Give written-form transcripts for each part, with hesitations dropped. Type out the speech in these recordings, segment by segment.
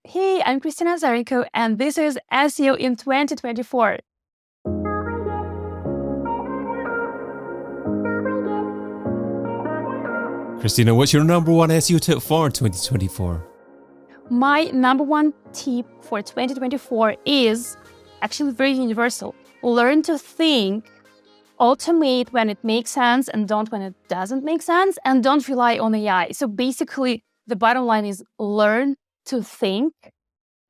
Hey, I'm Kristina Azarenko, and this is SEO in 2024. Kristina, what's your number one SEO tip for 2024? My number one tip for 2024 is actually very universal. Learn to think, automate when it makes sense and don't when it doesn't make sense, and don't rely on AI. So basically, the bottom line is learn to think.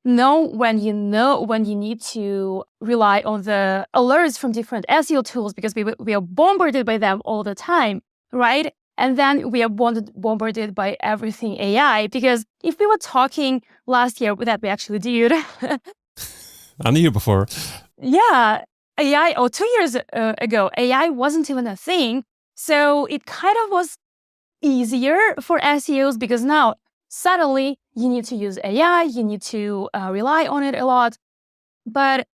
Know when you need to rely on the alerts from different SEO tools because we are bombarded by them all the time, right? And then we are bombarded by everything AI, because if we were talking last year that we actually did, And the year before. yeah, AI, or 2 years ago, AI wasn't even a thing. So it kind of was easier for SEOs because now suddenly you need to use AI, you need to rely on it a lot. But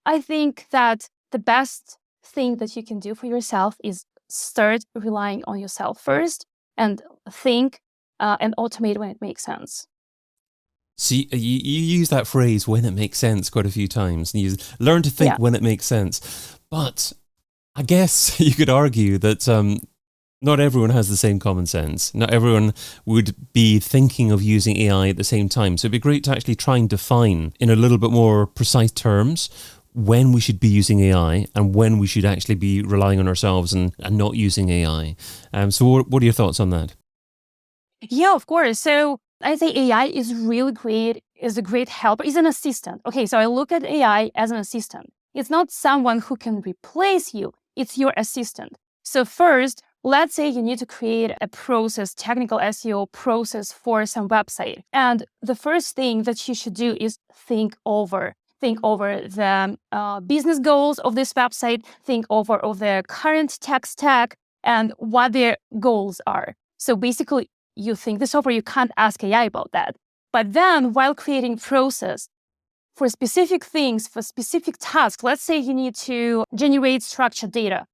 I think that the best thing that you can do for yourself is start relying on yourself first and think and automate when it makes sense. See, you use that phrase, when it makes sense, quite a few times. And you learn to think when it makes sense. But I guess you could argue that not everyone has the same common sense. Not everyone would be thinking of using AI at the same time. So it'd be great to actually try and define in a little bit more precise terms when we should be using AI and when we should actually be relying on ourselves and not using AI. So what are your thoughts on that? Yeah, of course. So I say AI is really great, is a great helper, is an assistant. Okay, so I look at AI as an assistant. It's not someone who can replace you. It's your assistant. So first, let's say you need to create a process, technical SEO process for some website. And the first thing that you should do is think over the business goals of this website, think over of the current tech stack and what their goals are. So basically, you think this over, you can't ask AI about that. But then while creating process for specific things, for specific tasks, let's say you need to generate structured data.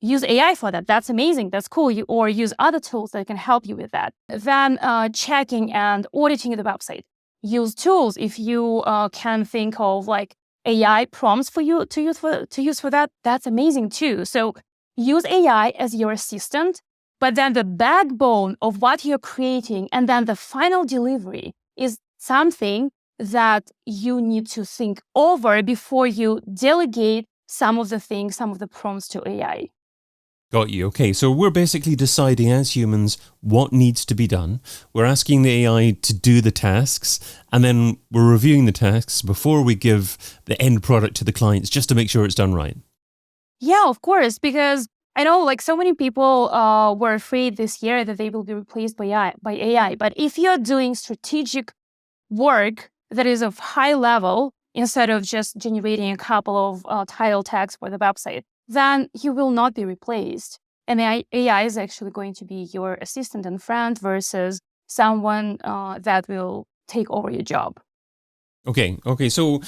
Use AI for that. That's amazing. That's cool. Or use other tools that can help you with that. Then checking and auditing the website. Use tools if you can think of like AI prompts for you to use for that. That's amazing too. So use AI as your assistant, but then the backbone of what you're creating and then the final delivery is something that you need to think over before you delegate some of the things, some of the prompts to AI. Got you. Okay, so we're basically deciding as humans what needs to be done. We're asking the AI to do the tasks, and then we're reviewing the tasks before we give the end product to the clients just to make sure it's done right. Yeah, of course, because I know like so many people were afraid this year that they will be replaced by AI. But if you're doing strategic work that is of high level, instead of just generating a couple of title tags for the website, then you will not be replaced. And AI is actually going to be your assistant and friend versus someone that will take over your job. Okay, so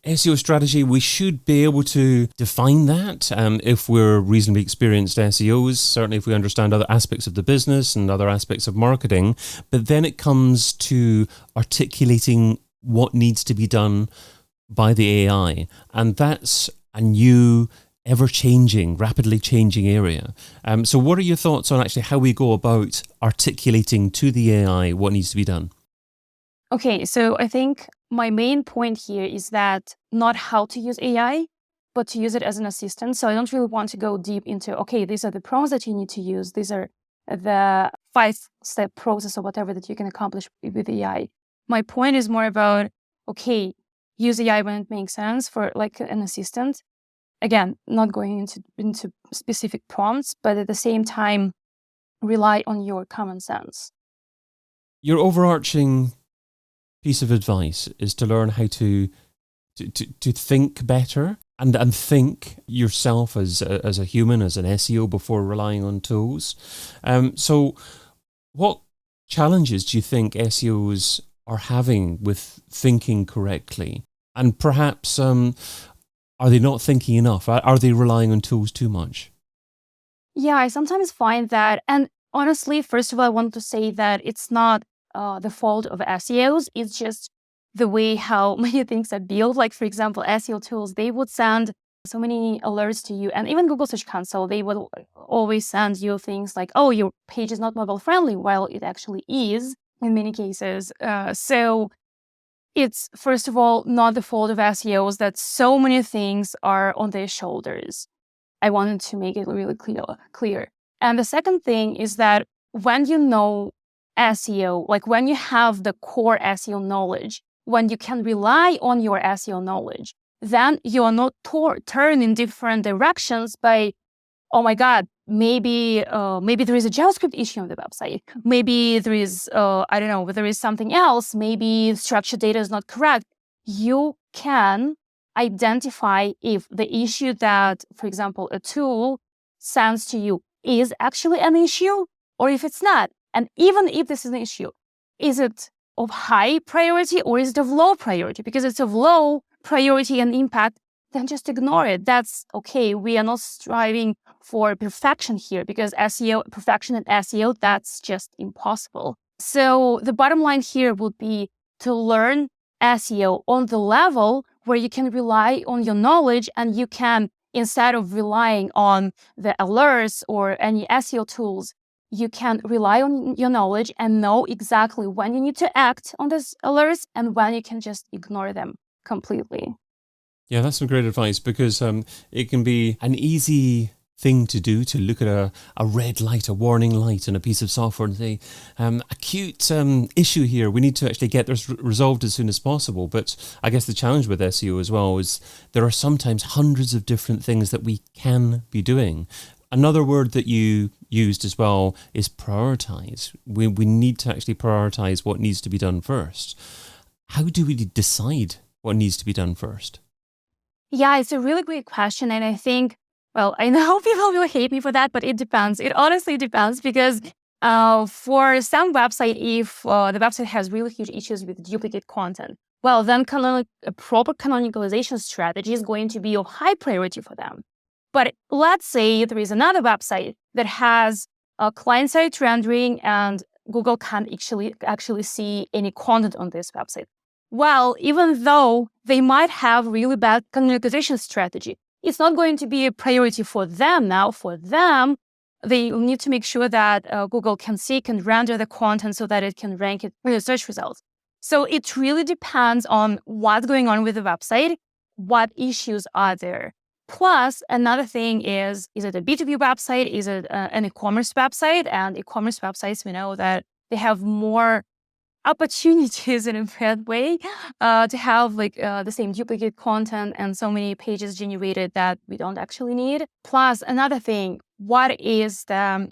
SEO strategy, we should be able to define that if we're reasonably experienced SEOs, certainly if we understand other aspects of the business and other aspects of marketing. But then it comes to articulating what needs to be done by the AI. And that's a new, ever-changing, rapidly changing area. So what are your thoughts on actually how we go about articulating to the AI what needs to be done? Okay, so I think my main point here is that not how to use AI, but to use it as an assistant. So I don't really want to go deep into, okay, these are the prompts that you need to use. These are the 5-step process or whatever that you can accomplish with AI. My point is more about, okay, use AI when it makes sense for like an assistant. Again, not going into specific prompts, but at the same time, rely on your common sense. Your overarching piece of advice is to learn how to think better and think yourself as a human, as an SEO before relying on tools. So what challenges do you think SEOs are having with thinking correctly? And perhaps are they not thinking enough? Are they relying on tools too much? Yeah, I sometimes find that, and honestly, first of all, I want to say that it's not the fault of SEOs. It's just the way how many things are built. Like, for example, SEO tools, they would send so many alerts to you. And even Google Search Console, they would always send you things like, oh, your page is not mobile friendly, while it actually is in many cases. So it's, first of all, not the fault of SEOs that so many things are on their shoulders. I wanted to make it really clear. And the second thing is that when you know SEO, like when you have the core SEO knowledge, when you can rely on your SEO knowledge, then you are not turned in different directions by, oh my God, maybe there is a JavaScript issue on the website. Maybe there is, I don't know, there is something else. Maybe structured data is not correct. You can identify if the issue that, for example, a tool sends to you is actually an issue or if it's not. And even if this is an issue, is it of high priority or is it of low priority? Because it's of low priority and impact, then just ignore it. That's okay. We are not striving for perfection here because perfection in SEO, that's just impossible. So the bottom line here would be to learn SEO on the level where you can rely on your knowledge and you can, instead of relying on the alerts or any SEO tools, you can rely on your knowledge and know exactly when you need to act on these alerts and when you can just ignore them completely. Yeah, that's some great advice because it can be an easy thing to do to look at a red light, a warning light in a piece of software and say, acute issue here, we need to actually get this resolved as soon as possible. But I guess the challenge with SEO as well is there are sometimes hundreds of different things that we can be doing. Another word that you used as well is prioritize. We need to actually prioritize what needs to be done first. How do we decide what needs to be done first? Yeah, it's a really great question. And I think, well, I know people will hate me for that, but it depends. It honestly depends because for some website, if the website has really huge issues with duplicate content, well, then a proper canonicalization strategy is going to be of high priority for them. But let's say there is another website that has a client-side rendering and Google can't actually see any content on this website. Well, even though they might have really bad canonicalization strategy, it's not going to be a priority for them now. For them, they need to make sure that Google can render the content so that it can rank it in the search results. So it really depends on what's going on with the website, what issues are there. Plus, another thing is it a B2B website? Is it an e-commerce website? And e-commerce websites, we know that they have more opportunities in a bad way to have the same duplicate content and so many pages generated that we don't actually need. Plus, another thing, what is the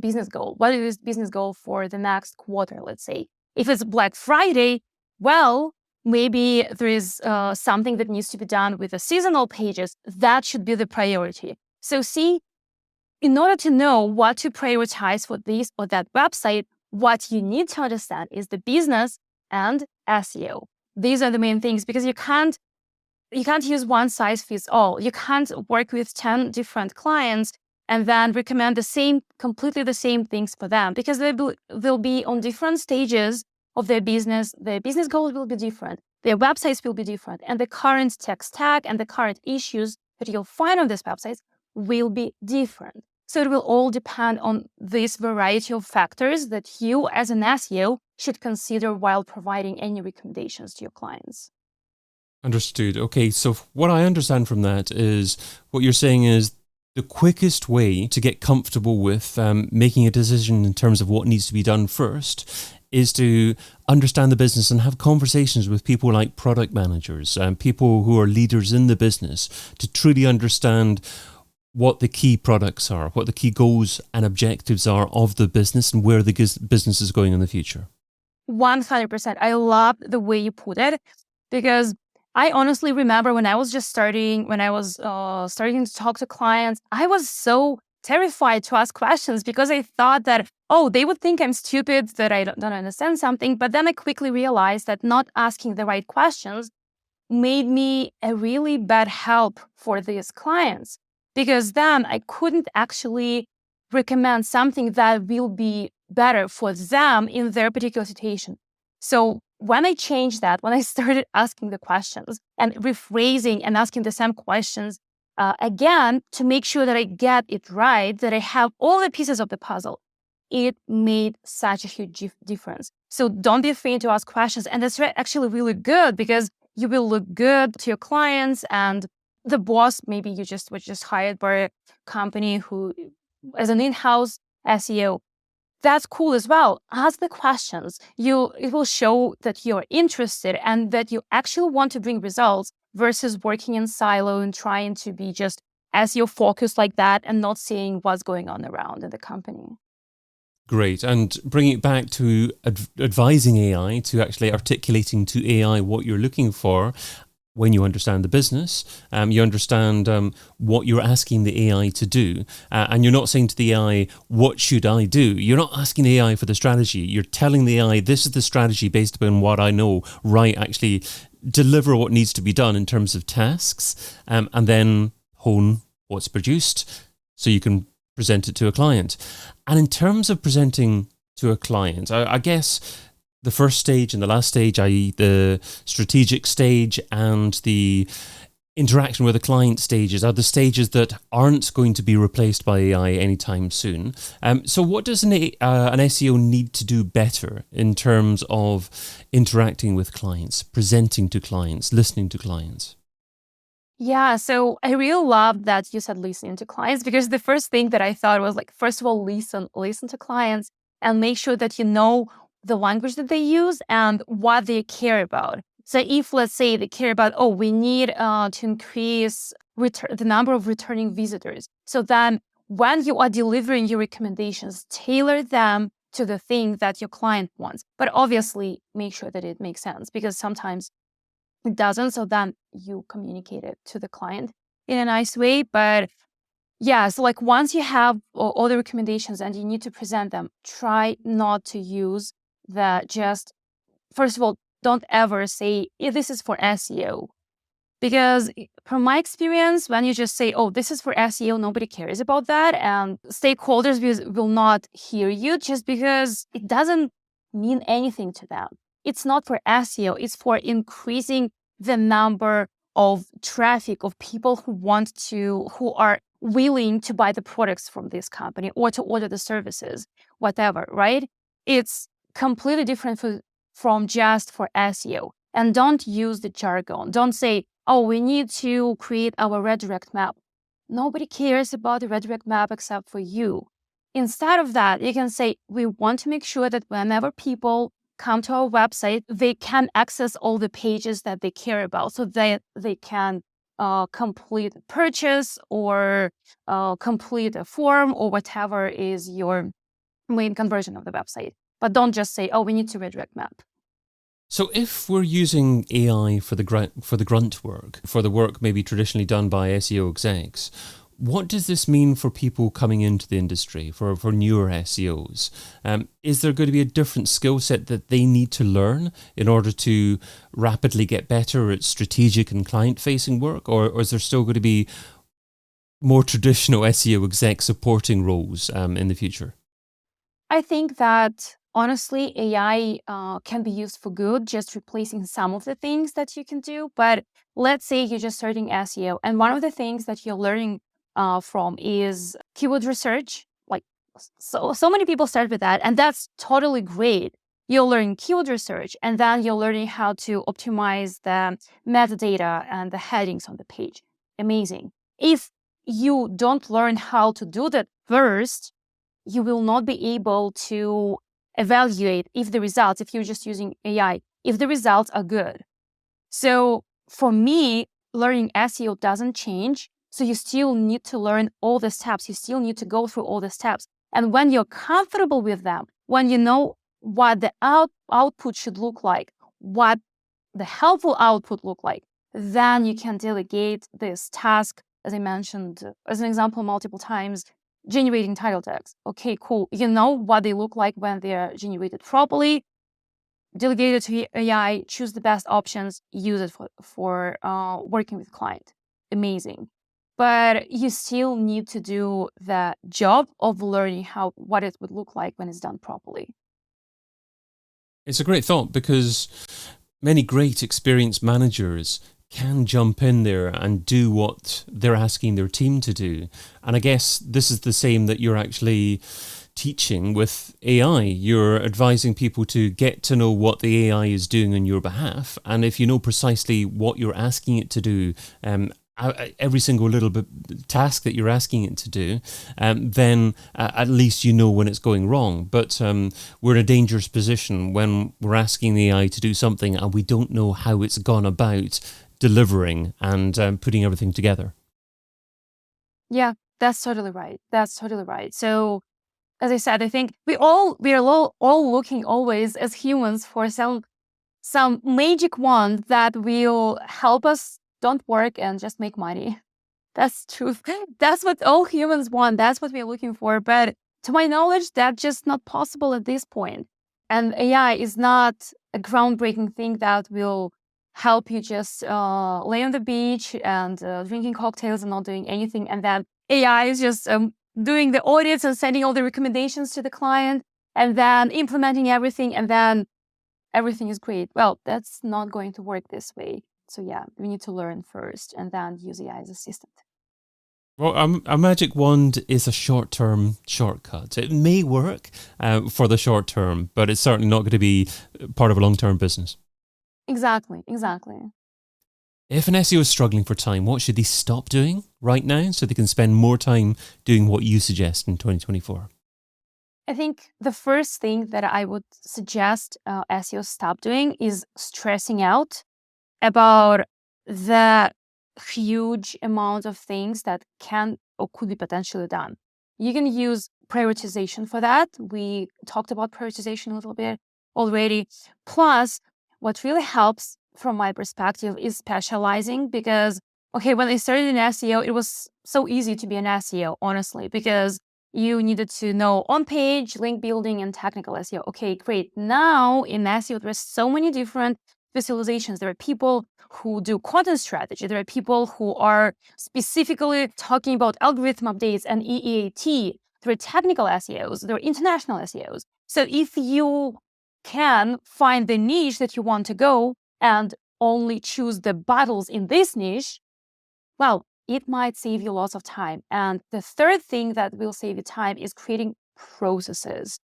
business goal? What is business goal for the next quarter, let's say? If it's Black Friday, well, maybe there is something that needs to be done with the seasonal pages. That should be the priority. So see, in order to know what to prioritize for this or that website, what you need to understand is the business and SEO. These are the main things because you can't use one size fits all. You can't work with 10 different clients and then recommend completely the same things for them because they'll be on different stages of their business. Their business goals will be different. Their websites will be different. And the current tech stack and the current issues that you'll find on these websites will be different. So it will all depend on this variety of factors that you as an SEO should consider while providing any recommendations to your clients. Understood. Okay, so what I understand from that is what you're saying is the quickest way to get comfortable with making a decision in terms of what needs to be done first is to understand the business and have conversations with people like product managers and people who are leaders in the business to truly understand what the key products are, what the key goals and objectives are of the business and where the business is going in the future. 100%. I love the way you put it because I honestly remember when I was starting to talk to clients, I was so terrified to ask questions because I thought that, they would think I'm stupid, that I don't understand something. But then I quickly realized that not asking the right questions made me a really bad help for these clients because then I couldn't actually recommend something that will be better for them in their particular situation. So when I changed that, when I started asking the questions and rephrasing and asking the same questions again to make sure that I get it right, that I have all the pieces of the puzzle, it made such a huge difference. So don't be afraid to ask questions. And that's actually really good because you will look good to your clients and the boss. Maybe you was just hired by a company who, as an in-house SEO, that's cool as well. Ask the questions. It will show that you're interested and that you actually want to bring results versus working in silo and trying to be just SEO focused like that and not seeing what's going on around in the company. Great. And bringing it back to advising AI, to actually articulating to AI what you're looking for. When you understand the business, you understand what you're asking the AI to do. And you're not saying to the AI, what should I do? You're not asking the AI for the strategy. You're telling the AI, this is the strategy based upon what I know, right? Actually deliver what needs to be done in terms of tasks, and then hone what's produced so you can present it to a client. And in terms of presenting to a client, I guess the first stage and the last stage, i.e. the strategic stage and the interaction with the client stages, are the stages that aren't going to be replaced by AI anytime soon. So what does an SEO need to do better in terms of interacting with clients, presenting to clients, listening to clients? Yeah, so I really love that you said listening to clients, because the first thing that I thought was like, first of all, listen to clients and make sure that you know the language that they use and what they care about. So if, let's say, they care about, oh, we need to increase the number of returning visitors. So then when you are delivering your recommendations, tailor them to the thing that your client wants. But obviously, make sure that it makes sense, because sometimes it doesn't. So then you communicate it to the client in a nice way. But yeah, so like once you have all the recommendations and you need to present them, try not to use first of all, don't ever say, this is for SEO. Because from my experience, when you just say, oh, this is for SEO, nobody cares about that. And stakeholders will not hear you just because it doesn't mean anything to them. It's not for SEO, it's for increasing the number of traffic of people who are willing to buy the products from this company or to order the services, whatever, right? It's completely different from just for SEO. And don't use the jargon. Don't say, oh, we need to create our redirect map. Nobody cares about the redirect map except for you. Instead of that, you can say, we want to make sure that whenever people come to our website, they can access all the pages that they care about, so that they can complete a purchase or complete a form or whatever is your main conversion of the website. But don't just say, oh, we need to redirect map. So if we're using AI for the grunt work, for the work maybe traditionally done by SEO execs, what does this mean for people coming into the industry, for newer SEOs? Is there going to be a different skill set that they need to learn in order to rapidly get better at strategic and client-facing work? Or is there still going to be more traditional SEO exec supporting roles in the future? I think that honestly, AI can be used for good, just replacing some of the things that you can do. But let's say you're just starting SEO, and one of the things that you're learning from is keyword research. Like so many people start with that, and that's totally great. You're learning keyword research, and then you're learning how to optimize the metadata and the headings on the page. Amazing. If you don't learn how to do that first, you will not be able to evaluate if you're just using AI, if the results are good. So for me, learning SEO doesn't change. So you still need to learn all the steps. You still need to go through all the steps. And when you're comfortable with them, when you know what the output should look like, what the helpful output look like, then you can delegate this task, as I mentioned, as an example multiple times, generating title tags. Okay, cool. You know what they look like when they're generated properly. Delegate it to AI, choose the best options, use it for working with client. Amazing. But you still need to do the job of learning what it would look like when it's done properly. It's a great thought because many great experienced managers can jump in there and do what they're asking their team to do. And I guess this is the same that you're actually teaching with AI. You're advising people to get to know what the AI is doing on your behalf. And if you know precisely what you're asking it to do, every single little bit task that you're asking it to do, then at least you know when it's going wrong. But we're in a dangerous position when we're asking the AI to do something and we don't know how it's gone about delivering and putting everything together. Yeah, that's totally right. That's totally right. So, as I said, I think we are all looking always as humans for some magic wand that will help us don't work and just make money. That's truth. That's what all humans want. That's what we're looking for. But to my knowledge, that's just not possible at this point. And AI is not a groundbreaking thing that will help you just lay on the beach and drinking cocktails and not doing anything. And then AI is just doing the audits and sending all the recommendations to the client and then implementing everything. And then everything is great. Well, that's not going to work this way. So yeah, we need to learn first and then use AI as assistant. Well, a magic wand is a short-term shortcut. It may work for the short term, but it's certainly not going to be part of a long-term business. Exactly. If an SEO is struggling for time, what should they stop doing right now so they can spend more time doing what you suggest in 2024? I think the first thing that I would suggest SEO stop doing is stressing out about the huge amount of things that can or could be potentially done. You can use prioritization for that. We talked about prioritization a little bit already. Plus, what really helps from my perspective is specializing because, when I started in SEO, it was so easy to be an SEO, honestly, because you needed to know on-page, link building, and technical SEO. Okay, great. Now in SEO, there's so many different specializations. There are people who do content strategy. There are people who are specifically talking about algorithm updates and EEAT. There are technical SEOs. There are international SEOs. So if you can find the niche that you want to go and only choose the battles in this niche, well, it might save you lots of time. And the third thing that will save you time is creating processes.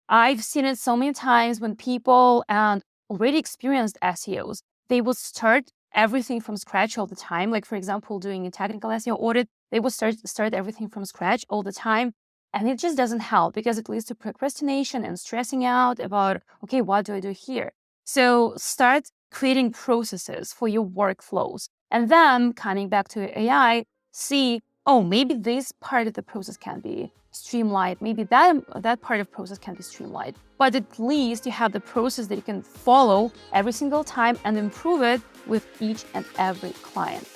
I've seen it so many times when people and already experienced SEOs, they will start everything from scratch all the time. Like, for example, doing a technical SEO audit, they will start everything from scratch all the time. And it just doesn't help because it leads to procrastination and stressing out about, okay, what do I do here? So start creating processes for your workflows. And then coming back to AI, see, oh, maybe this part of the process can be streamlined. Maybe that part of process can be streamlined. But at least you have the process that you can follow every single time and improve it with each and every client.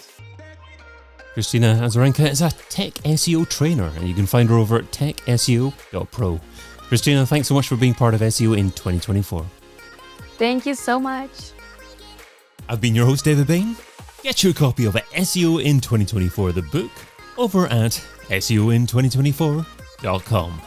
Kristina Azarenko is a tech SEO trainer, and you can find her over at techseo.pro. Kristina, thanks so much for being part of SEO in 2024. Thank you so much. I've been your host, David Bain. Get your copy of SEO in 2024, the book, over at seoin2024.com.